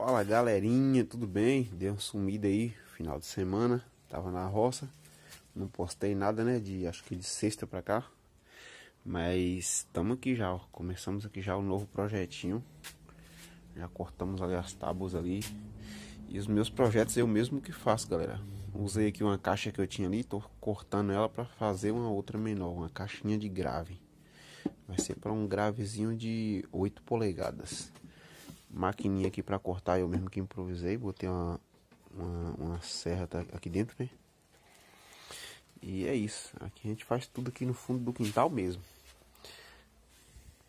Fala galerinha, tudo bem? Deu uma sumida aí, final de semana, tava na roça, não postei nada, né, acho que de sexta pra cá, mas estamos aqui já, ó. Começamos aqui já o novo projetinho, já cortamos ali as tábuas ali, e os meus projetos eu mesmo que faço, galera. Usei aqui uma caixa que eu tinha ali, tô cortando ela pra fazer uma outra menor, uma caixinha de grave, vai ser para um gravezinho de 8 polegadas. Maquininha aqui para cortar, eu mesmo que improvisei, botei uma serra aqui dentro, né? E é isso, aqui a gente faz tudo aqui no fundo do quintal mesmo.